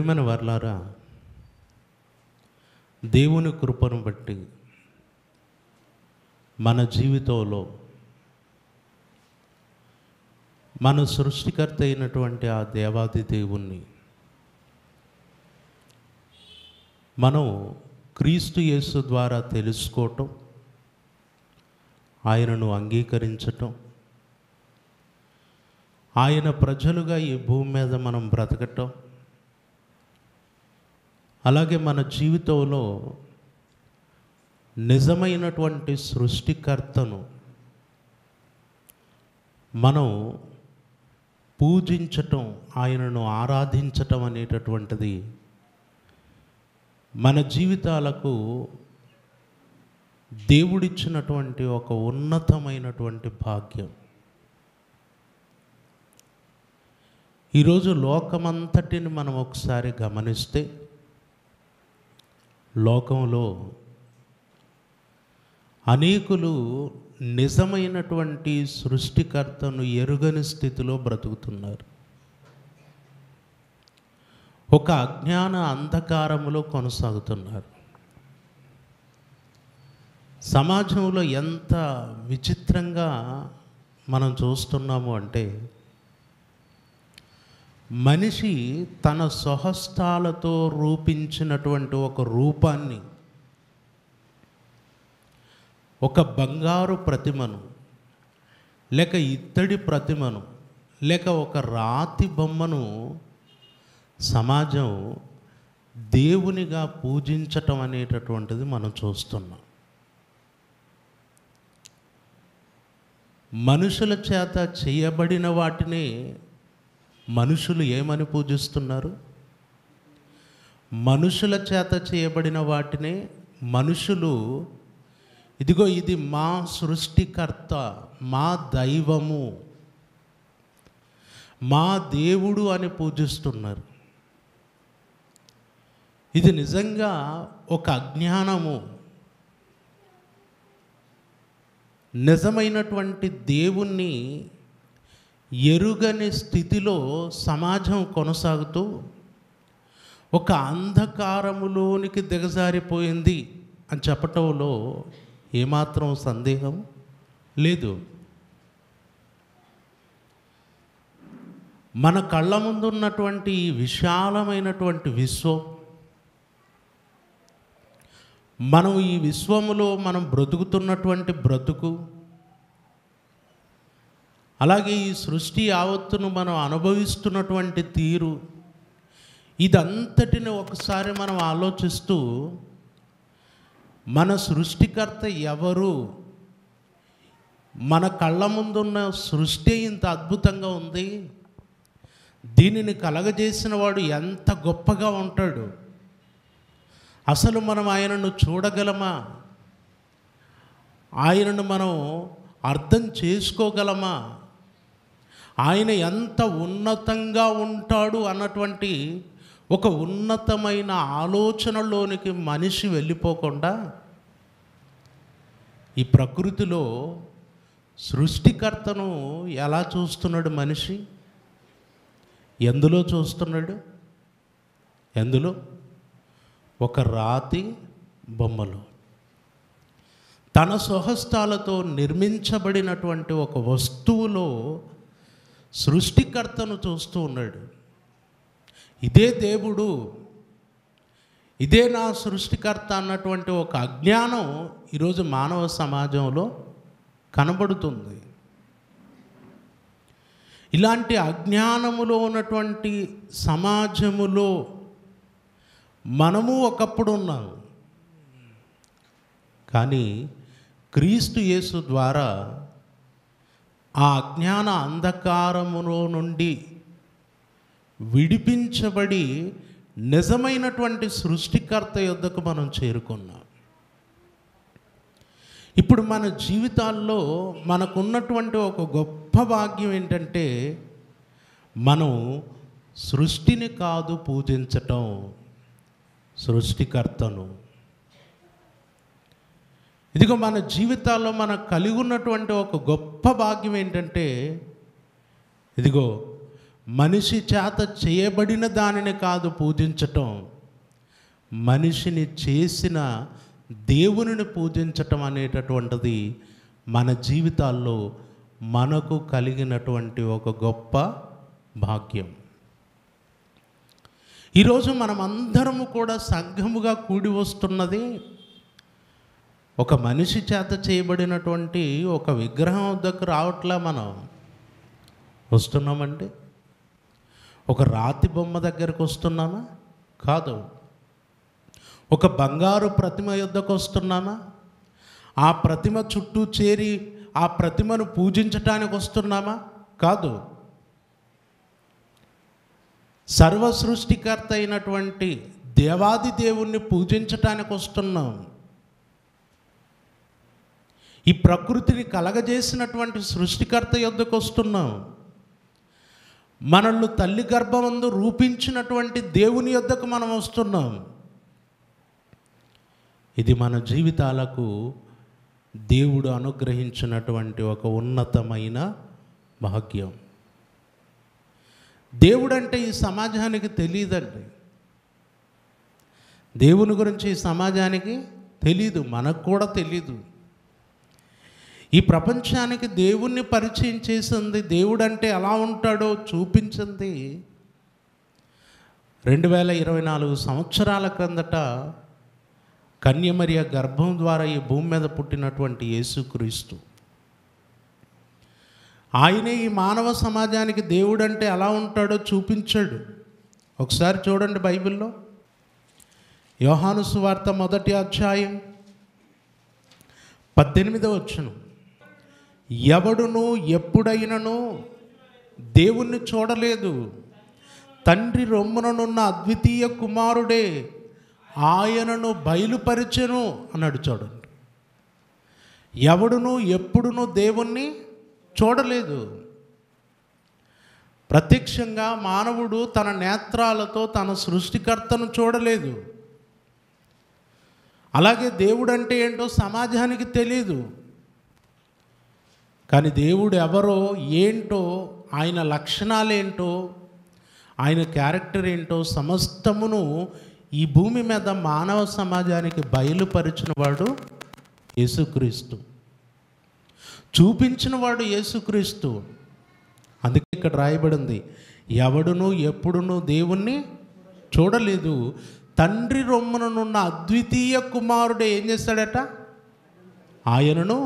ప్రియమైన వారలారా, దేవుని కృపను బట్టి మన జీవితంలో మన సృష్టికర్త అయినటువంటి ఆ దేవాది దేవుణ్ణి మనం క్రీస్తు యేసు ద్వారా తెలుసుకోవటం, ఆయనను అంగీకరించటం, ఆయన ప్రజలుగా ఈ భూమి మీద మనం బ్రతకటం, అలాగే మన జీవితంలో నిజమైనటువంటి సృష్టికర్తను మనం పూజించటం, ఆయనను ఆరాధించటం అనేటటువంటిది మన జీవితాలకు దేవుడిచ్చినటువంటి ఒక ఉన్నతమైనటువంటి భాగ్యం. ఈరోజు లోకమంతటిని మనం ఒకసారి గమనిస్తే, లోకంలో అనేకులు నిజమైనటువంటి సృష్టికర్తను ఎరుగని స్థితిలో బ్రతుకుతున్నారు. ఒక అజ్ఞాన అంధకారములో కొనసాగుతున్నారు. సమాజంలో ఎంత విచిత్రంగా మనం చూస్తున్నాము అంటే, మనిషి తన స్వహస్తాలతో రూపించినటువంటి ఒక రూపాన్ని, ఒక బంగారు ప్రతిమను, లేక ఇత్తడి ప్రతిమను, లేక ఒక రాతి బొమ్మను సమాజం దేవునిగా పూజించటం అనేటటువంటిది మనం చూస్తున్నాం. మనుషుల చేత చేయబడిన వాటిని మనుషులు ఏమని పూజిస్తున్నారు? మనుషుల చేత చేయబడిన వాటినే మనుషులు, ఇదిగో ఇది మా సృష్టికర్త, మా దైవము, మా దేవుడు అని పూజిస్తున్నారు. ఇది నిజంగా ఒక అజ్ఞానము. నిజమైనటువంటి దేవుణ్ణి ఎరుగని స్థితిలో సమాజం కొనసాగుతూ ఒక అంధకారములోనికి దిగజారిపోయింది అని చెప్పటంలో ఏమాత్రం సందేహం లేదు. మన కళ్ళ ముందున్నటువంటి ఈ విశాలమైనటువంటి విశ్వం, మనం ఈ విశ్వములో మనం బ్రతుకుతున్నటువంటి బ్రతుకు, అలాగే ఈ సృష్టి యావత్తును మనం అనుభవిస్తున్నటువంటి తీరు, ఇదంతటిని ఒకసారి మనం ఆలోచిస్తూ మన సృష్టికర్త ఎవరు, మన కళ్ళ ముందున్న సృష్టి ఇంత అద్భుతంగా ఉంది, దీనిని కలగజేసిన వాడు ఎంత గొప్పగా ఉంటాడు, అసలు మనం ఆయనను చూడగలమా, ఆయనను మనం అర్థం చేసుకోగలమా, ఆయన ఎంత ఉన్నతంగా ఉంటాడు అన్నటువంటి ఒక ఉన్నతమైన ఆలోచనలోనికి మనిషి వెళ్ళిపోకుండా ఈ ప్రకృతిలో సృష్టికర్తను ఎలా చూస్తున్నాడు మనిషి? ఎందులో చూస్తున్నాడు? ఎందులో? ఒక రాతి బొమ్మలో, తన స్వహస్తాలతో నిర్మించబడినటువంటి ఒక వస్తువులో సృష్టికర్తను చూస్తూ ఉన్నాడు. ఇదే దేవుడు, ఇదే నా సృష్టికర్త అన్నటువంటి ఒక అజ్ఞానం ఈరోజు మానవ సమాజంలో కనబడుతుంది. ఇలాంటి అజ్ఞానములో ఉన్నటువంటి సమాజములో మనము ఒకప్పుడు ఉన్నాం. కానీ క్రీస్తు యేసు ద్వారా ఆ అజ్ఞాన అంధకారములో నుండి విడిపించబడి నిజమైనటువంటి సృష్టికర్త యొద్దకు మనం చేరుకున్నాం. ఇప్పుడు మన జీవితాల్లో మనకున్నటువంటి ఒక గొప్ప భాగ్యం ఏంటంటే, మనం సృష్టిని కాదు పూజించటం, సృష్టికర్తను. ఇదిగో మన జీవితాల్లో మనకు కలిగి ఉన్నటువంటి ఒక గొప్ప భాగ్యం ఏంటంటే, ఇదిగో మనిషి చేత చేయబడిన దానిని కాదు పూజించటం, మనిషిని చేసిన దేవునిని పూజించటం అనేటటువంటిది మన జీవితాల్లో మనకు కలిగినటువంటి ఒక గొప్ప భాగ్యం. ఈరోజు మనమందరము కూడా సంఘముగా కూడి వస్తున్నది ఒక మనిషి చేత చేయబడినటువంటి ఒక విగ్రహం వద్దకు రావట్లా. మనం వస్తున్నామండి ఒక రాతి బొమ్మ దగ్గరకు వస్తున్నామా? కాదు. ఒక బంగారు ప్రతిమ యొద్దకు వస్తున్నామా? ఆ ప్రతిమ చుట్టూ చేరి ఆ ప్రతిమను పూజించటానికి వస్తున్నామా? కాదు. సర్వ సృష్టికర్త అయినటువంటి దేవాది దేవుణ్ణి పూజించటానికి వస్తున్నాం. ఈ ప్రకృతిని కలగజేసినటువంటి సృష్టికర్త యొద్దకు వస్తున్నాం. మనల్ని తల్లి గర్భమందు రూపించినటువంటి దేవుని యొద్దకు మనం వస్తున్నాం. ఇది మన జీవితాలకు దేవుడు అనుగ్రహించినటువంటి ఒక ఉన్నతమైన భాగ్యం. దేవుడంటే ఈ సమాజానికి తెలియదండి. దేవుని గురించి ఈ సమాజానికి తెలీదు, మనకు కూడా తెలీదు. ఈ ప్రపంచానికి దేవుణ్ణి పరిచయం చేసింది, దేవుడంటే ఎలా ఉంటాడో చూపించింది 2024 సంవత్సరాల క్రిందట కన్యమరియ గర్భం ద్వారా ఈ భూమి మీద పుట్టినటువంటి యేసుక్రీస్తు. ఆయనే ఈ మానవ సమాజానికి దేవుడంటే ఎలా ఉంటాడో చూపించాడు. ఒకసారి చూడండి బైబిల్లో యోహాను సువార్త 1వ అధ్యాయం 18వ వచనం. ఎవడును ఎప్పుడైనను దేవుణ్ణి చూడలేదు, తండ్రి రొమ్ముననున్న అద్వితీయ కుమారుడే ఆయనను బయలుపరిచెను అన్నాడు. చూడండి, ఎవడును ఎప్పుడును దేవుణ్ణి చూడలేదు. ప్రత్యక్షంగా మానవుడు తన నేత్రాలతో తన సృష్టికర్తను చూడలేదు. అలాగే దేవుడు అంటే ఏంటో సమాజానికి తెలియదు. కానీ దేవుడు ఎవరో ఏంటో, ఆయన లక్షణాలేంటో, ఆయన క్యారెక్టర్ ఏంటో సమస్తమును ఈ భూమి మీద మానవ సమాజానికి బయలుపరిచిన వాడు యేసుక్రీస్తు, చూపించిన వాడు యేసుక్రీస్తు. అందుకే ఇక్కడ రాయబడింది, ఎవడును ఎప్పుడును దేవుణ్ణి చూడలేదు, తండ్రి రొమ్ముననున్న అద్వితీయ కుమారుడే ఏం చేస్తాడట? ఆయనను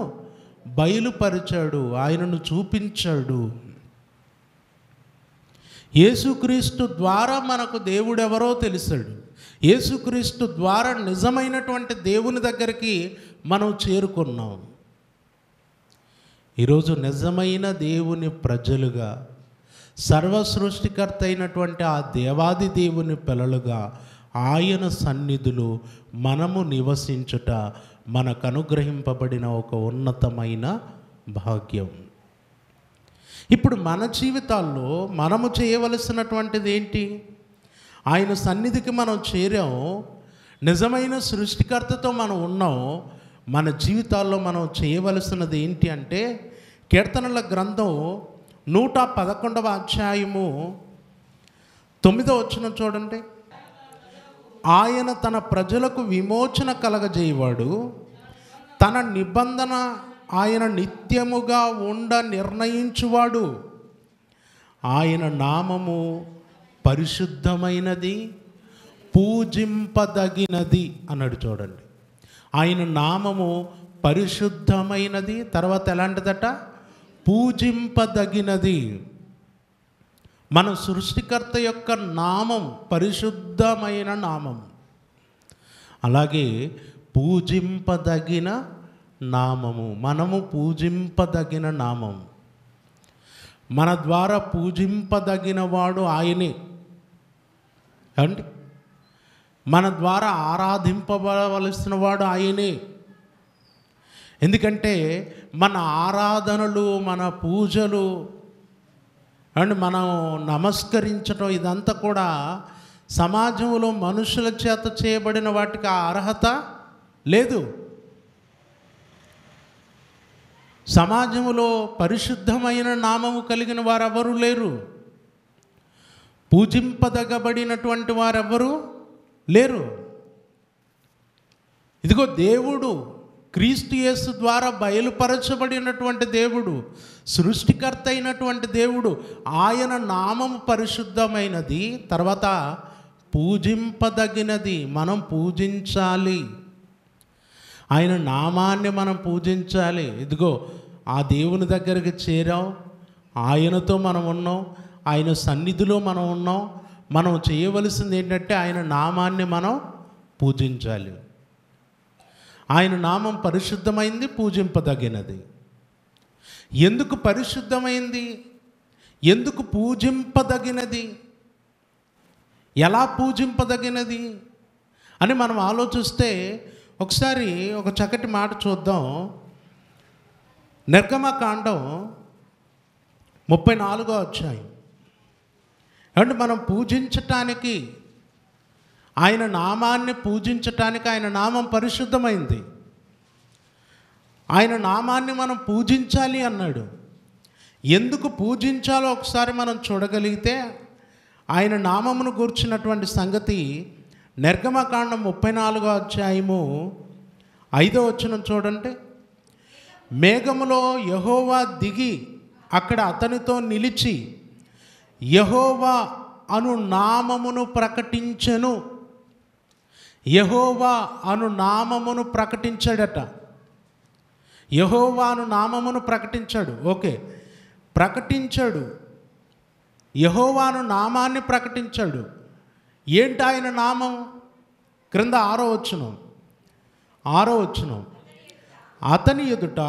బయలుపరిచాడు, ఆయనను చూపించాడు. యేసుక్రీస్తు ద్వారా మనకు దేవుడెవరో తెలిసాడు. యేసుక్రీస్తు ద్వారా నిజమైనటువంటి దేవుని దగ్గరికి మనం చేరుకున్నాం. ఈరోజు నిజమైన దేవుని ప్రజలుగా, సర్వ సృష్టికర్త అయినటువంటి ఆ దేవాది దేవుని పిల్లలుగా ఆయన సన్నిధిలో మనము నివసించుట మనకు అనుగ్రహింపబడిన ఒక ఉన్నతమైన భాగ్యం. ఇప్పుడు మన జీవితాల్లో మనము చేయవలసినటువంటిది ఏంటి? ఆయన సన్నిధికి మనం చేరాం, నిజమైన సృష్టికర్తతో మనం ఉన్నాం. మన జీవితాల్లో మనం చేయవలసినది ఏంటి అంటే, కీర్తనల గ్రంథం 111వ అధ్యాయము 9వ వచనం చూడండి. ఆయన తన ప్రజలకు విమోచన కలగజేయవాడు, తన నిబంధన ఆయన నిత్యముగా ఉండ నిర్ణయించువాడు, ఆయన నామము పరిశుద్ధమైనది, పూజింపదగినది అన్నాడు. చూడండి, ఆయన నామము పరిశుద్ధమైనది, తర్వాత ఎలాంటిదట? పూజింపదగినది. మన సృష్టికర్త యొక్క నామం పరిశుద్ధమైన నామం, అలాగే పూజింపదగిన నామము. మనము పూజింపదగిన నామం. మన ద్వారా పూజింపదగిన వాడు ఆయనే అండి. మన ద్వారా ఆరాధింపబడవలసిన వాడు ఆయనే. ఎందుకంటే మన ఆరాధనలు, మన పూజలు అండ్ మనం నమస్కరించడం ఇదంతా కూడా సమాజంలో మనుషుల చేత చేయబడిన వాటికి ఆ అర్హత లేదు. సమాజంలో పరిశుద్ధమైన నామము కలిగిన వారు ఎవరు లేరు. పూజింపదగబడినటువంటి వారెవ్వరూ లేరు. ఇదిగో దేవుడు క్రీస్తు యేసు ద్వారా బయలుపరచబడినటువంటి దేవుడు, సృష్టికర్త అయినటువంటి దేవుడు, ఆయన నామము పరిశుద్ధమైనది, తర్వాత పూజింపదగినది. మనం పూజించాలి, ఆయన నామాన్ని మనం పూజించాలి. ఇదిగో ఆ దేవుని దగ్గరికి చేరాం, ఆయనతో మనం ఉన్నాం, ఆయన సన్నిధిలో మనం ఉన్నాం. మనం చేయవలసింది ఏంటంటే ఆయన నామాన్ని మనం పూజించాలి. ఆయన నామం పరిశుద్ధమైంది, పూజింపదగినది. ఎందుకు పరిశుద్ధమైంది, ఎందుకు పూజింపదగినది, ఎలా పూజింపదగినది అని మనం ఆలోచిస్తే ఒకసారి ఒక చక్కటి మాట చూద్దాం. నిర్గమకాండం 34వ అధ్యాయం. అంటే మనం పూజించటానికి, ఆయన నామాన్ని పూజించటానికి, ఆయన నామం పరిశుద్ధమైంది, ఆయన నామాన్ని మనం పూజించాలి అన్నాడు. ఎందుకు పూజించాలో ఒకసారి మనం చూడగలిగితే ఆయన నామమును గూర్చినటువంటి సంగతి నిర్గమకాండం 34వ అధ్యాయము 5వ వచనం చూడండి. మేఘములో యెహోవా దిగి అక్కడ అతనితో నిలిచి యెహోవా అను నామమును ప్రకటించెను. యెహోవా అను నామమును ప్రకటించాడట. యెహోవా అను నామమును ప్రకటించాడు. ఓకే, ప్రకటించాడు. యెహోవా అను నామాన్ని ప్రకటించాడు. ఏంటి ఆయన నామం? క్రింద 6వ వచనం. అతని ఎదుట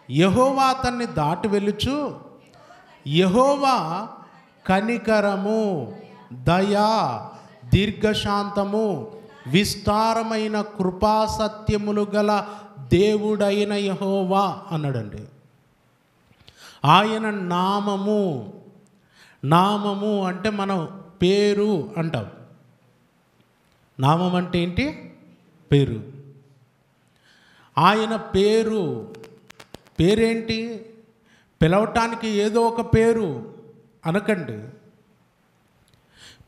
యెహోవా అతన్ని దాటి వెళ్ళుచు, యెహోవా కనికరము, దయా, దీర్ఘశాంతము, విస్తారమైన కృపా సత్యములు గల దేవుడైన యెహోవా అన్నాడండి. ఆయన నామము అంటే మనం పేరు అంటాం. నామం అంటే ఏంటి? పేరు. ఆయన పేరేంటి? పిలవటానికి ఏదో ఒక పేరు అనకండి.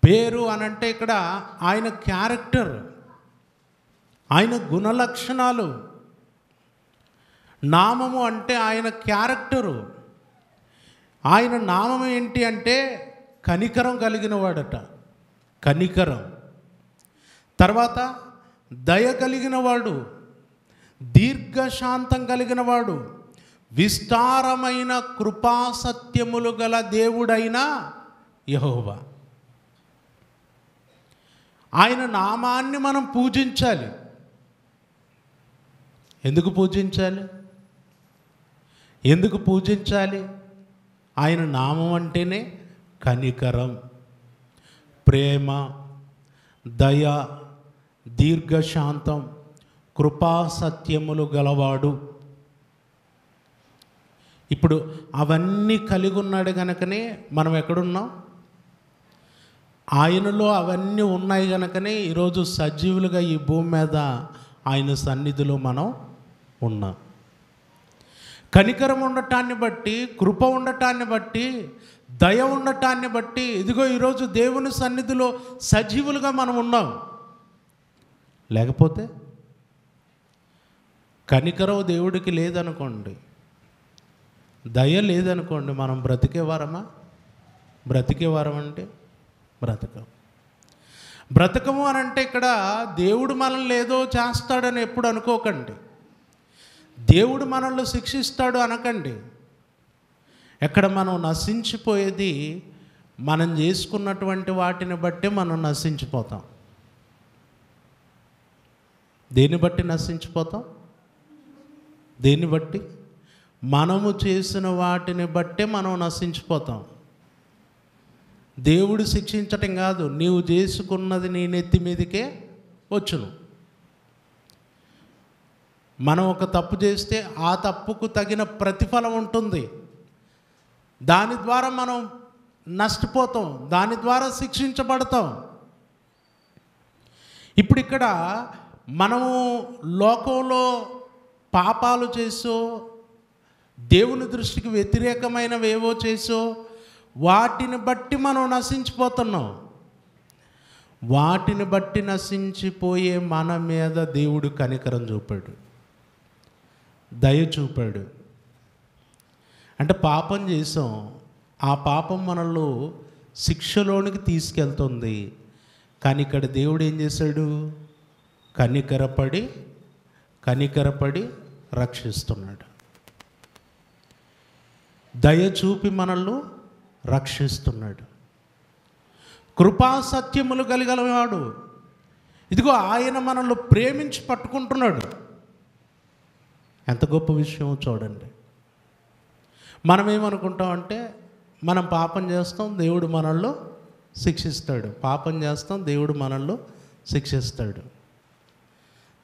పేరు అనంటే ఇక్కడ ఆయన క్యారెక్టర్, ఆయన గుణలక్షణాలు. నామము అంటే ఆయన క్యారెక్టరు. ఆయన నామం ఏంటి అంటే కనికరం కలిగిన వాడట. కనికరం, తర్వాత దయ కలిగిన వాడు, దీర్ఘశాంతం కలిగిన వాడు, విస్తారమైన కృపా సత్యములు గల దేవుడైన యెహోవా. ఆయన నామాన్ని మనం పూజించాలి. ఎందుకు పూజించాలి? ఆయన నామం అంటేనే కనికరం, ప్రేమ, దయ, దీర్ఘశాంతం, కృపా సత్యములు గలవాడు. ఇప్పుడు అవన్నీ కలిగి ఉన్నాడు కనుకనే మనం ఎక్కడున్నాం? ఆయనలో అవన్నీ ఉన్నాయి కనుకనే ఈరోజు సజీవులుగా ఈ భూమి మీద ఆయన సన్నిధిలో మనం ఉన్నాం. కనికరం ఉండటాన్ని బట్టి, కృప ఉండటాన్ని బట్టి, దయ ఉండటాన్ని బట్టి ఇదిగో ఈరోజు దేవుని సన్నిధిలో సజీవులుగా మనం ఉన్నాం. లేకపోతే కనికరం దేవుడికి లేదనుకోండి, దయ లేదనుకోండి, మనం బ్రతికేవారమా? అంటే బ్రతకము అని అంటే ఇక్కడ దేవుడు మనల్ని ఏదో చేస్తాడని ఎప్పుడు అనుకోకండి. దేవుడు మనల్ని శిక్షిస్తాడు అనకండి. ఎక్కడ మనం నశించిపోయేది మనం చేసుకున్నటువంటి వాటిని బట్టి మనం నశించిపోతాం. దేన్ని బట్టి నశించిపోతాం? దేన్ని బట్టి? మనము చేసిన వాటిని బట్టే మనం నశించిపోతాం. దేవుడు శిక్షించటం కాదు, నీవు చేసుకున్నది నీ నెత్తి మీదకే వచ్చును. మనం ఒక తప్పు చేస్తే ఆ తప్పుకు తగిన ప్రతిఫలం ఉంటుంది. దాని ద్వారా మనం నష్టపోతాం, దాని ద్వారా శిక్షించబడతాం. ఇప్పుడు ఇక్కడ మనము లోకంలో పాపాలు చేసో, దేవుని దృష్టికి వ్యతిరేకమైనవి ఏవో చేసో, వాటిని బట్టి మనం నశించిపోతున్నాం. వాటిని బట్టి నశించిపోయే మన మీద దేవుడు కనికరం చూపాడు, దయ చూపాడు. అంటే పాపం చేసాం, ఆ పాపం మనలో శిక్షలోనికి తీసుకెళ్తుంది. కానీ ఇక్కడ దేవుడు ఏం చేశాడు? కనికరపడి రక్షిస్తున్నాడు. దయ చూపి మనల్ని రక్షిస్తున్నాడు. కృపా సత్యములు కలిగలవాడు. ఇదిగో ఆయన మనల్ని ప్రేమించి పట్టుకుంటున్నాడు. ఎంత గొప్ప విషయం చూడండి. మనం ఏమనుకుంటామంటే మనం పాపం చేస్తాం, దేవుడు మనల్ని శిక్షిస్తాడు. పాపం చేస్తాం, దేవుడు మనల్ని శిక్షిస్తాడు.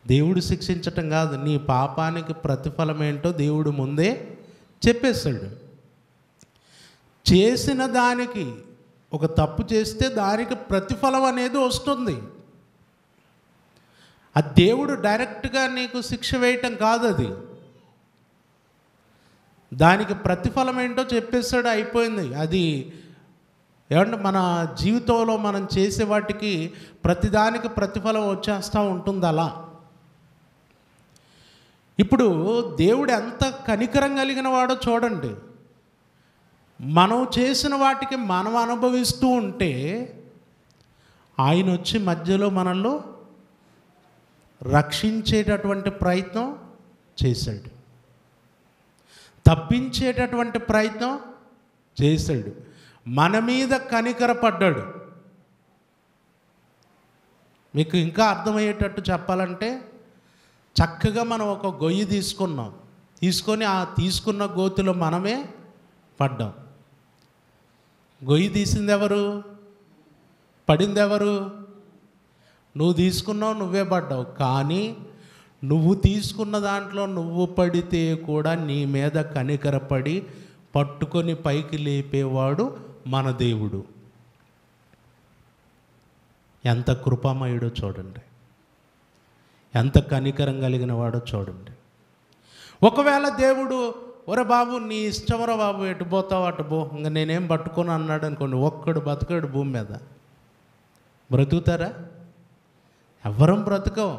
దేవుడు శిక్షించటం కాదు, నీ పాపానికి ప్రతిఫలం ఏంటో దేవుడు ముందే చెప్పేస్తాడు. చేసిన దానికి, ఒక తప్పు చేస్తే దానికి ప్రతిఫలం అనేది వస్తుంది. ఆ దేవుడు డైరెక్ట్గా నీకు శిక్ష వేయటం కాదు, అది దానికి ప్రతిఫలం ఏంటో చెప్పేస్తాడు, అయిపోయింది. అది ఏమంటే మన జీవితంలో మనం చేసే వాటికి ప్రతిదానికి ప్రతిఫలం వచ్చేస్తూ ఉంటుంది. అలా ఇప్పుడు దేవుడు ఎంత కనికరం కలిగిన వాడో చూడండి. మనం చేసిన వాటికి మనం అనుభవిస్తూ ఉంటే ఆయన వచ్చి మధ్యలో మనల్ని రక్షించేటటువంటి ప్రయత్నం చేశాడు, తప్పించేటటువంటి ప్రయత్నం చేశాడు, మన మీద కనికరపడ్డాడు. మీకు ఇంకా అర్థమయ్యేటట్టు చెప్పాలంటే, చక్కగా మనం ఒక గొయ్యి తీసుకొని ఆ తీసుకున్న గోతిలో మనమే పడ్డాం. గొయ్యి తీసింది ఎవరు? పడింది ఎవరు? నువ్వు తీసుకున్నావు, నువ్వే పడ్డావు. కానీ నువ్వు తీసుకున్న దాంట్లో నువ్వు పడితే కూడా నీ మీద కనికరపడి పట్టుకొని పైకి లేపేవాడు మన దేవుడు. ఎంత కృపామయుడో చూడండి, ఎంత కనికరం కలిగిన వాడో చూడండి. ఒకవేళ దేవుడు, ఒరే బాబు నీ ఇష్టమరా బాబు, ఎటు పోతావు అటు పో, ఇంకా నేనేం పట్టుకొని అన్నాడు అనుకోండి, ఒక్కడు బతకడు భూమి మీద. బ్రతుకుతారా? ఎవ్వరం బ్రతకం.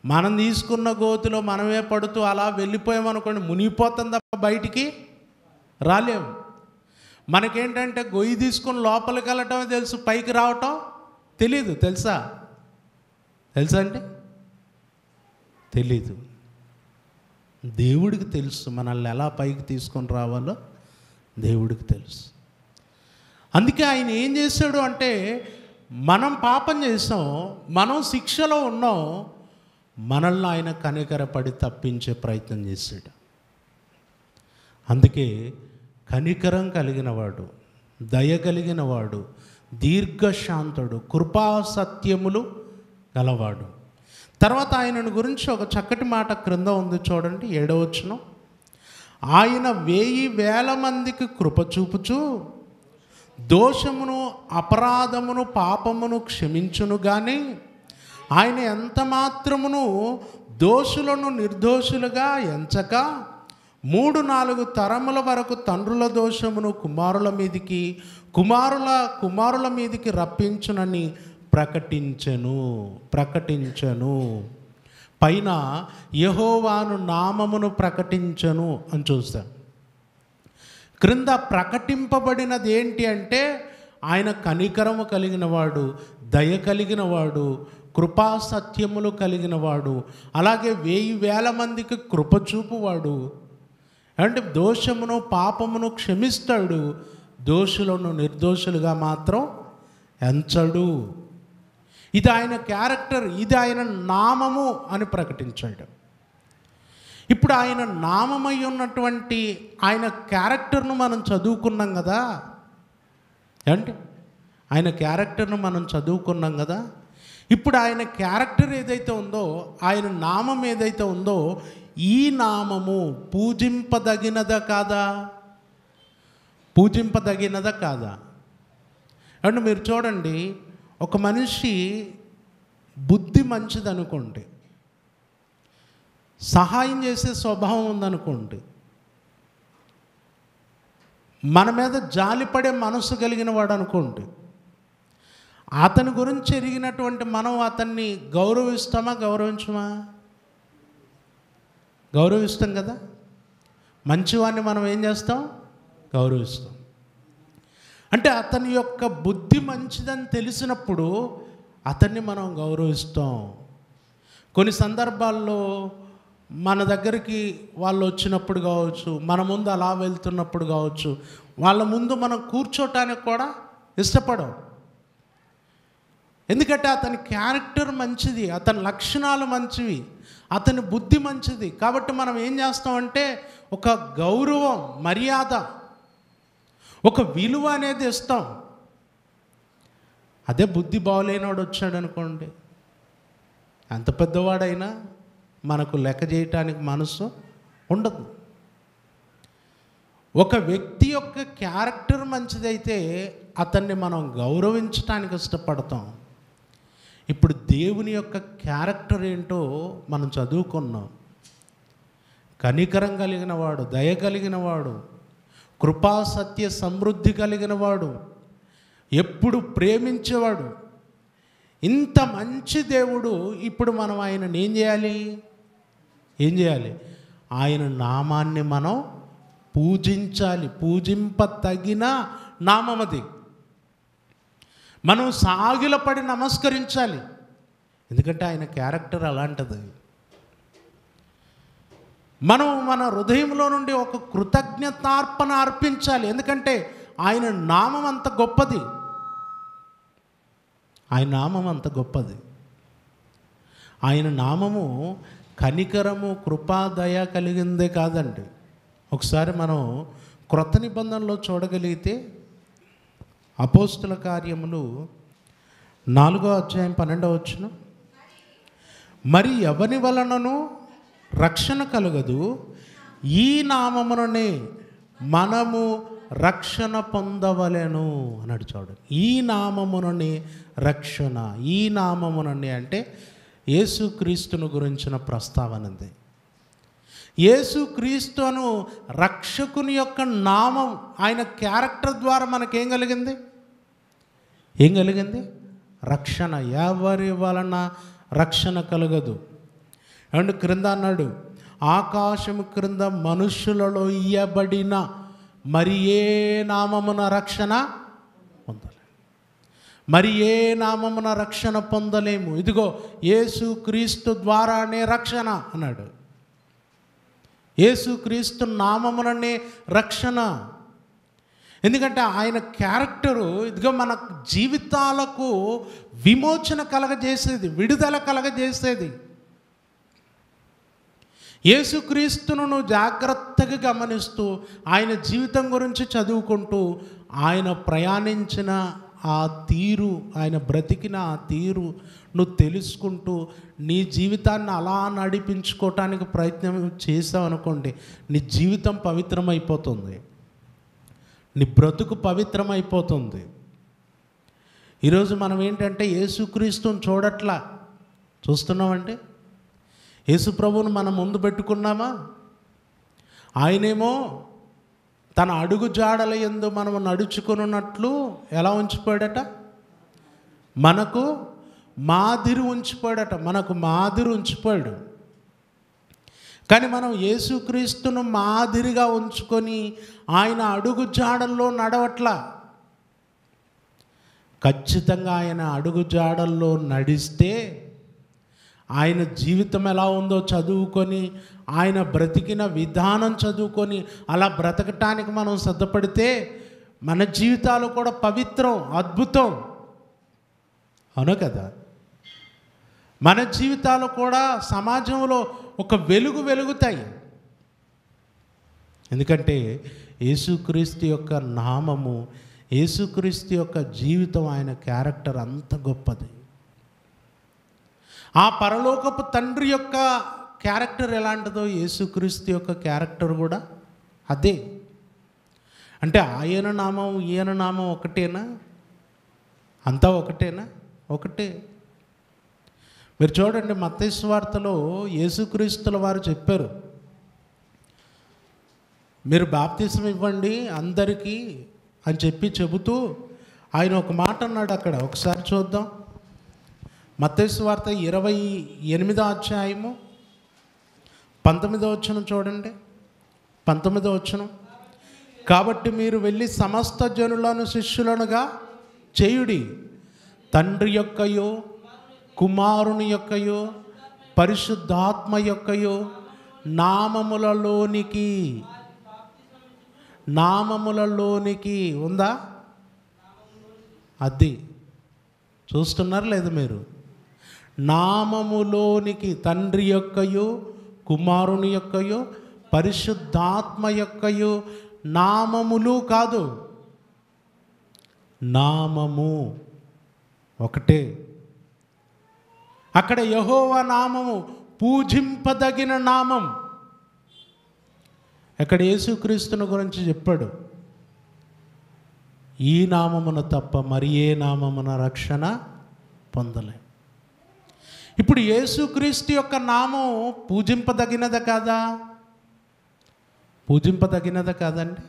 మనం తీసుకున్న గోతిలో మనమే పడుతూ అలా వెళ్ళిపోయామనుకోండి, మునిగిపోతాం తప్ప బయటికి రాలేము. మనకేంటంటే గొయ్యి తీసుకుని లోపలికి వెళ్ళటమే తెలుసు, పైకి రావటం తెలీదు. తెలుసా అండి? తెలీదు. దేవుడికి తెలుసు మనల్ని ఎలా పైకి తీసుకొని రావాలో, దేవుడికి తెలుసు. అందుకే ఆయన ఏం చేశాడు అంటే, మనం పాపం చేసాం, మనం శిక్షలో ఉన్నాం, మనల్ని ఆయన కనికరపడి తప్పించే ప్రయత్నం చేశాడు. అందుకే కనికరం కలిగిన వాడు, దయ కలిగిన వాడు, దీర్ఘశాంతుడు, కృపా సత్యములు గలవాడు. తర్వాత ఆయనను గురించి ఒక చక్కటి మాట క్రింద ఉంది చూడండి, 7వ వచనం. ఆయన 1000 మందికి కృప చూపుచు దోషమును, అపరాధమును, పాపమును క్షమించును గాని ఆయన ఎంత మాత్రమును దోషులను నిర్దోషులుగా ఎంచక 3-4 తరముల వరకు తండ్రుల దోషమును కుమారుల మీదికి రప్పించునని ప్రకటించెను. పైన యెహోవాను నామమును ప్రకటించెను అని చూస్తాం. క్రింద ప్రకటింపబడినది ఏంటి అంటే, ఆయన కనికరము కలిగిన వాడు, దయ కలిగిన వాడు, కృపా సత్యములు కలిగిన వాడు, అలాగే 1000 మందికి కృప చూపువాడు. అంటే దోషమును, పాపమును క్షమిస్తాడు, దోషులను నిర్దోషులుగా మాత్రం ఎంచడు. ఇది ఆయన క్యారెక్టర్, ఇది ఆయన నామము అని ప్రకటించాడు. ఇప్పుడు ఆయన నామమై ఉన్నటువంటి ఆయన క్యారెక్టర్ను మనం చదువుకున్నాం కదా. అంటే ఆయన క్యారెక్టర్ను మనం చదువుకున్నాం కదా. ఇప్పుడు ఆయన క్యారెక్టర్ ఏదైతే ఉందో, ఆయన నామం ఏదైతే ఉందో, ఈ నామము పూజింపదగినదా కాదా? అంటే మీరు చూడండి, ఒక మనిషి బుద్ధి మంచిదనుకోండి, సహాయం చేసే స్వభావం ఉందనుకోండి, మన మీద జాలిపడే మనసు కలిగిన వాడు అనుకోండి, అతని గురించి ఎరిగినటువంటి మనం అతన్ని గౌరవిస్తామా గౌరవించమా? గౌరవిస్తాం కదా. మంచివాడిని మనం ఏం చేస్తాం? గౌరవిస్తాం. అంటే అతని యొక్క బుద్ధి మంచిదని తెలిసినప్పుడు అతన్ని మనం గౌరవిస్తాం. కొన్ని సందర్భాల్లో మన దగ్గరికి వాళ్ళు వచ్చినప్పుడు కావచ్చు, మన ముందు అలా వెళ్తున్నప్పుడు కావచ్చు, వాళ్ళ ముందు మనం కూర్చోటానికి కూడా ఇష్టపడం. ఎందుకంటే అతని క్యారెక్టర్ మంచిది, అతని లక్షణాలు మంచివి, అతని బుద్ధి మంచిది. కాబట్టి మనం ఏం చేస్తామంటే ఒక గౌరవం, మర్యాద, ఒక విలువ అనేది ఇస్తాం. అదే బుద్ధి బాగోలేనివాడు వచ్చాడు అనుకోండి, ఎంత పెద్దవాడైనా మనకు లెక్క చేయటానికి మనసు ఉండదు. ఒక వ్యక్తి యొక్క క్యారెక్టర్ మంచిదైతే అతన్ని మనం గౌరవించటానికి ఇష్టపడతాం. ఇప్పుడు దేవుని యొక్క క్యారెక్టర్ ఏంటో మనం చదువుకున్నాం. కనికరం కలిగిన వాడు, దయ కలిగిన వాడు, కృపా సత్య సమృద్ధి కలిగిన వాడు, ఎప్పుడు ప్రేమించేవాడు. ఇంత మంచి దేవుడు. ఇప్పుడు మనం ఆయనను ఏం చేయాలి? ఆయన నామాన్ని మనం పూజించాలి. పూజింపతగిన నామం అది. మనం సాగిలపడి నమస్కరించాలి. ఎందుకంటే ఆయన క్యారెక్టర్ అలాంటిది. మనం మన హృదయంలో నుండి ఒక కృతజ్ఞతార్పణ అర్పించాలి. ఎందుకంటే ఆయన నామం అంత గొప్పది. ఆయన నామం అంత గొప్పది. ఆయన నామము కనికరము, కృపా, దయ కలిగిందే కాదండి. ఒకసారి మనం క్రొత్త నిబంధనలో చూడగలిగితే అపోస్తుల కార్యములు 4వ అధ్యాయం 12వ వచనం, మరి ఎవని వలనను రక్షణ కలుగదు, ఈ నామముననే మనము రక్షణ పొందవలెను అన్నాడు. చూడండి, ఈ నామముననే రక్షణ. ఈ నామముననే అంటే యేసుక్రీస్తును గురించిన ప్రస్తావనది. యేసుక్రీస్తును రక్షకుని యొక్క నామం, ఆయన క్యారెక్టర్ ద్వారా మనకేం కలిగింది? రక్షణ. ఎవరి వలన రక్షణ కలగదు. అండ్ క్రింద అన్నాడు, ఆకాశము క్రింద మనుష్యులలో ఇయ్యబడిన మరి ఏ నామమున రక్షణ పొందలేము. మరి ఏ నామమున రక్షణ పొందలేము. ఇదిగో యేసుక్రీస్తు ద్వారానే రక్షణ అన్నాడు. యేసుక్రీస్తు నామముననే రక్షణ. ఎందుకంటే ఆయన క్యారెక్టరు ఇదిగో మన జీవితాలకు విమోచన కలగజేసేది, విడుదల కలగజేసేది. యేసుక్రీస్తును నువ్వు జాగ్రత్తగా గమనిస్తూ ఆయన జీవితం గురించి చదువుకుంటూ ఆయన ప్రయాణించిన ఆ తీరు, ఆయన బ్రతికిన ఆ తీరు నువ్వు తెలుసుకుంటూ నీ జీవితాన్ని అలా నడిపించుకోవటానికి ప్రయత్నం చేసావు అనుకోండి, నీ జీవితం పవిత్రమైపోతుంది, నీ బ్రతుకు పవిత్రమైపోతుంది. ఈరోజు మనం ఏంటంటే యేసుక్రీస్తుని చూస్తున్నామంటే యేసు ప్రభువును మనం ముందు పెట్టుకున్నామా? ఆయనేమో తన అడుగు జాడల యందు మనము నడుచుకున్నట్లు ఎలా ఉంచిపోయాడట? మనకు మాదిరి ఉంచిపోయాడు. కానీ మనం యేసుక్రీస్తును మాదిరిగా ఉంచుకొని ఆయన అడుగు జాడల్లో నడవట్లా. ఖచ్చితంగా ఆయన అడుగు జాడల్లో నడిస్తే, ఆయన జీవితం ఎలా ఉందో చదువుకొని, ఆయన బ్రతికిన విధానం చదువుకొని అలా బ్రతకటానికి మనం సిద్ధపడితే మన జీవితాలు కూడా పవిత్రం, అద్భుతం. అవును కదా? మన జీవితాలు కూడా సమాజంలో ఒక వెలుగుతాయి. ఎందుకంటే యేసుక్రీస్తు యొక్క నామము, యేసుక్రీస్తు యొక్క జీవితం, ఆయన క్యారెక్టర్ అంత గొప్పది. ఆ పరలోకపు తండ్రి యొక్క క్యారెక్టర్ ఎలాంటిదో యేసుక్రీస్తు యొక్క క్యారెక్టర్ కూడా అదే. అంటే ఆయన నామం ఈయన నామం ఒకటేనా? అంతా ఒకటేనా? ఒకటే. మీరు చూడండి, మత్తయి సువార్తలో యేసుక్రీస్తుల వారు చెప్పారు, మీరు బాప్తిసం ఇవ్వండి అందరికీ అని చెబుతూ ఆయన ఒక మాట అన్నాడు అక్కడ. ఒకసారి చూద్దాం. మత్తయి సువార్త 28వ అధ్యాయము 19వ వచనం చూడండి. 19వ వచనం, కాబట్టి మీరు వెళ్ళి సమస్త జనులను శిష్యులనుగా చేయుడి, తండ్రి యొక్కయో కుమారుని యొక్కయో పరిశుద్ధాత్మ యొక్కయో నామములలోనికి ఉందా? అది చూస్తున్నారు లేదు మీరు? నామములోనికి, తండ్రి యొక్కయో కుమారుని యొక్కయో పరిశుద్ధాత్మ యొక్కయో నామములు కాదు, నామము ఒకటే. అక్కడ యెహోవా నామము పూజింపదగిన నామం. అక్కడ యేసుక్రీస్తుని గురించి చెప్పాడు, ఈ నామమున తప్ప మరి ఏ నామమున రక్షణ పొందలే. ఇప్పుడు యేసుక్రీస్తు యొక్క నామం పూజింపదగినదా కాదా? పూజింపదగినదా కాదండి?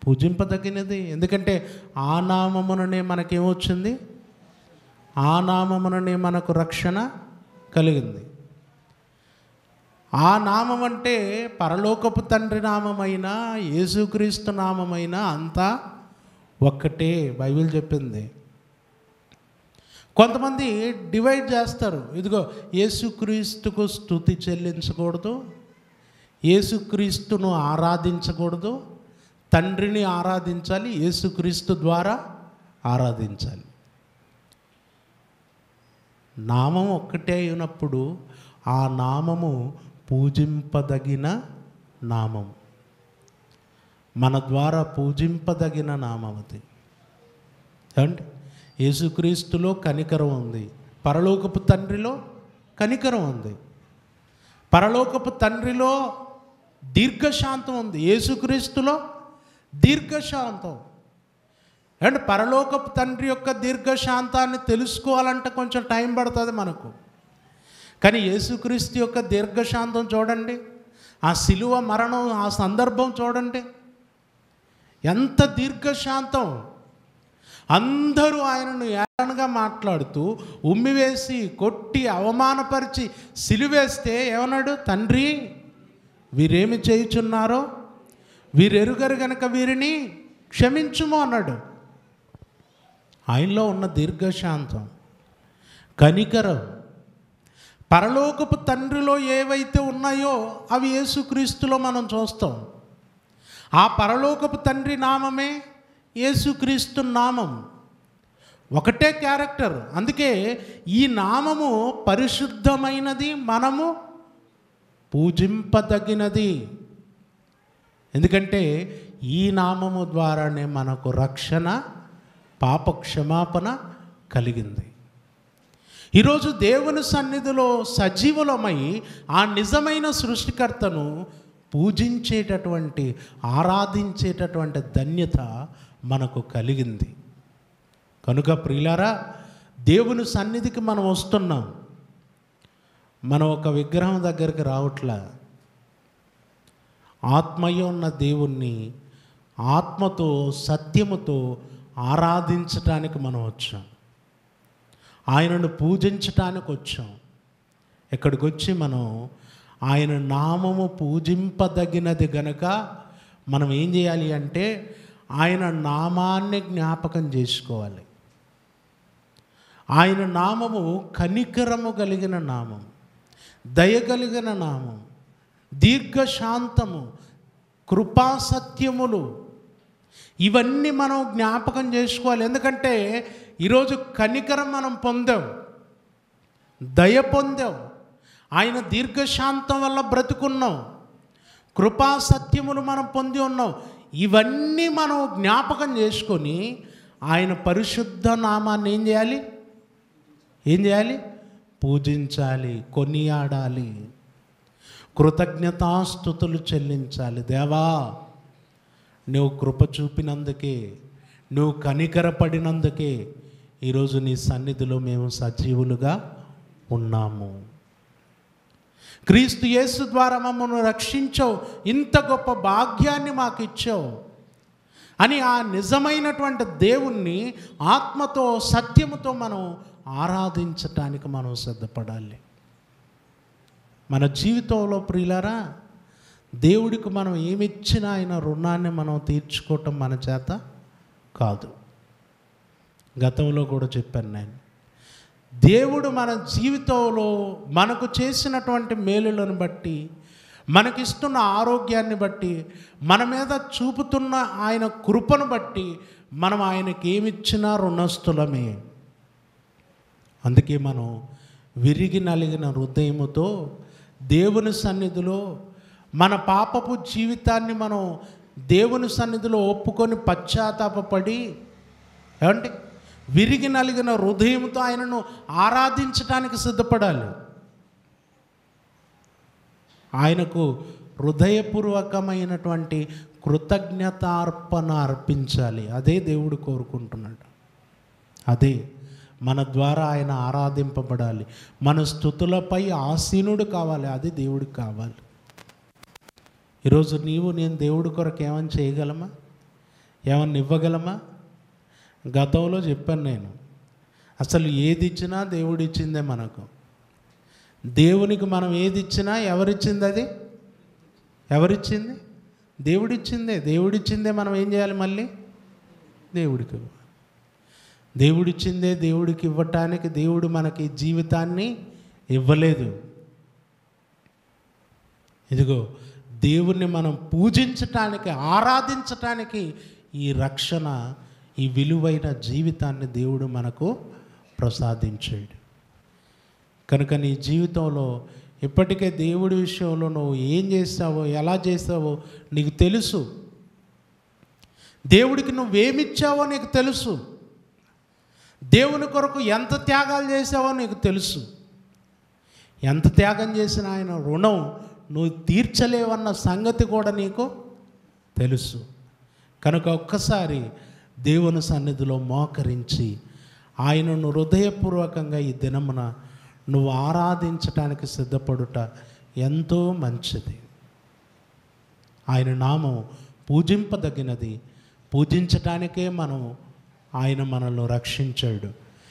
పూజింపదగినది. ఎందుకంటే ఆ నామముననే మనకేమొచ్చింది? ఆ నామముననే మనకు రక్షణ కలిగింది. ఆ నామం అంటే పరలోకపు తండ్రి నామమైనా యేసుక్రీస్తు నామమైనా అంతా ఒక్కటే. బైబిల్ చెప్పింది. కొంతమంది డివైడ్ చేస్తారు. ఇదిగో యేసుక్రీస్తుకు స్తుతి చెల్లించకూడదు, యేసుక్రీస్తును ఆరాధించకూడదు, తండ్రిని ఆరాధించాలి, యేసుక్రీస్తు ద్వారా ఆరాధించాలి. నామం ఒక్కటే అయినప్పుడు ఆ నామము పూజింపదగిన నామం, మన ద్వారా పూజింపదగిన నామం అది. అంటే యేసుక్రీస్తులో కనికరం ఉంది, పరలోకపు తండ్రిలో కనికరం ఉంది, పరలోకపు తండ్రిలో దీర్ఘశాంతం ఉంది, యేసుక్రీస్తులో దీర్ఘశాంతం. అండ్ పరలోకపు తండ్రి యొక్క దీర్ఘశాంతాన్ని తెలుసుకోవాలంటే కొంచెం టైం పడుతుంది మనకు. కానీ యేసుక్రీస్తు యొక్క దీర్ఘశాంతం చూడండి, ఆ శిలువ మరణం ఆ సందర్భం చూడండి, ఎంత దీర్ఘశాంతం. అందరూ ఆయనను ఏళనగా మాట్లాడుతూ ఉమ్మివేసి కొట్టి అవమానపరిచి సిలువేస్తే ఏమన్నాడు? తండ్రి, వీరేమి చేయుచున్నారో వీరెరుగరు గనక వీరిని క్షమించుము అన్నాడు. ఆయనలో ఉన్న దీర్ఘశాంతం, కనికరం, పరలోకపు తండ్రిలో ఏవైతే ఉన్నాయో అవి యేసుక్రీస్తులో మనం చూస్తాం. ఆ పరలోకపు తండ్రి నామమే యేసుక్రీస్తు నామం. ఒకటే క్యారెక్టర్. అందుకే ఈ నామము పరిశుద్ధమైనది, మనము పూజింపదగినది. ఎందుకంటే ఈ నామము ద్వారానే మనకు రక్షణ, పాప క్షమాపణ కలిగింది. ఈరోజు దేవుని సన్నిధిలో సజీవులమై ఆ నిజమైన సృష్టికర్తను పూజించేటటువంటి, ఆరాధించేటటువంటి ధన్యత మనకు కలిగింది. కనుక ప్రియులారా, దేవుని సన్నిధికి మనం వస్తున్నాం. మనం ఒక విగ్రహం దగ్గరికి రావట్లా. ఆత్మయ్య ఉన్న దేవుణ్ణి ఆత్మతో సత్యముతో ఆరాధించటానికి మనం వచ్చాం. ఆయనను పూజించటానికి వచ్చాం. ఇక్కడికి వచ్చి మనం ఆయన నామము పూజింపదగినది గనక మనం ఏం చేయాలి అంటే ఆయన నామాన్ని జ్ఞాపకం చేసుకోవాలి. ఆయన నామము కనికరము కలిగిన నామం, దయగలిగిన నామం, దీర్ఘశాంతము, కృపాసత్యములు, ఇవన్నీ మనం జ్ఞాపకం చేసుకోవాలి. ఎందుకంటే ఈరోజు కనికరం మనం పొందాం, దయ పొందాం, ఆయన దీర్ఘశాంతం వల్ల బ్రతుకున్నాం, కృపాసత్యములు మనం పొంది ఉన్నాం. ఇవన్నీ మనం జ్ఞాపకం చేసుకొని ఆయన పరిశుద్ధ నామాన్ని ఏం చేయాలి? పూజించాలి, కొనియాడాలి, కృతజ్ఞతాస్తుతులు చెల్లించాలి. దేవా, నువ్వు కృప చూపినందుకే, నువ్వు కనికరపడినందుకే ఈరోజు నీ సన్నిధిలో మేము సజీవులుగా ఉన్నాము. క్రీస్తు యేసు ద్వారా మమ్మల్ని రక్షించావు, ఇంత గొప్ప భాగ్యాన్ని మాకు ఇచ్చావు అని ఆ నిజమైనటువంటి దేవుణ్ణి ఆత్మతో సత్యముతో మనం ఆరాధించటానికి మనం సిద్ధపడాలి. మన జీవితంలో ప్రియులారా, దేవుడికి మనం ఏమిచ్చినా ఆయన రుణాన్ని మనం తీర్చుకోవటం మన చేత కాదు. గతంలో కూడా చెప్పాను నేను, దేవుడు మన జీవితంలో మనకు చేసినటువంటి మేలులను బట్టి, మనకిస్తున్న ఆరోగ్యాన్ని బట్టి, మన మీద చూపుతున్న ఆయన కృపను బట్టి మనం ఆయనకి ఏమిచ్చినా రుణస్థులమే. అందుకే మనం విరిగి నలిగిన హృదయముతో దేవుని సన్నిధిలో మన పాపపు జీవితాన్ని మనం దేవుని సన్నిధిలో ఒప్పుకొని పశ్చాత్తాపపడి, ఏమంటే విరిగి నలిగిన హృదయంతో ఆయనను ఆరాధించడానికి సిద్ధపడాలి. ఆయనకు హృదయపూర్వకమైనటువంటి కృతజ్ఞతార్పణ అర్పించాలి. అదే దేవుడు కోరుకుంటున్నాడు. అదే మన ద్వారా ఆయన ఆరాధింపబడాలి. మన స్తుతులపై ఆసీనుడు కావాలి. అది దేవుడికి కావాలి. ఈరోజు నీవు నేను దేవుడి కొరకు ఏమని చేయగలమా? ఏమన్నా ఇవ్వగలమా? గతంలో చెప్పాను నేను, అసలు ఏది ఇచ్చినా దేవుడు ఇచ్చిందే మనకు. దేవునికి మనం ఏది ఇచ్చినా ఎవరిచ్చింది? అది ఎవరిచ్చింది? దేవుడిచ్చిందే. దేవుడిచ్చిందే మనం ఏం చేయాలి? మళ్ళీ దేవుడికి దేవుడిచ్చిందే దేవుడికి ఇవ్వటానికి దేవుడు మనకి జీవితాన్ని ఇవ్వలేదు. ఇదిగో దేవుణ్ణి మనం పూజించటానికి, ఆరాధించటానికి ఈ రక్షణ, ఈ విలువైన జీవితాన్ని దేవుడు మనకు ప్రసాదించాడు. కనుక నీ జీవితంలో ఇప్పటికే దేవుడి విషయంలో నువ్వు ఏం చేస్తావో, ఎలా చేస్తావో నీకు తెలుసు. దేవుడికి నువ్వేమిచ్చావో నీకు తెలుసు. దేవుని కొరకు ఎంత త్యాగాలు చేసావో నీకు తెలుసు. ఎంత త్యాగం చేసిన ఆయన రుణం నువ్వు తీర్చలేవన్న సంగతి కూడా నీకు తెలుసు. కనుక ఒక్కసారి దేవుని సన్నిధిలో మోకరించి ఆయనను హృదయపూర్వకంగా ఈ దినమున నువ్వు ఆరాధించటానికి సిద్ధపడుట ఎంతో మంచిది. ఆయన నామం పూజింపదగినది. పూజించటానికే ఆయన మనల్ని రక్షించాడు.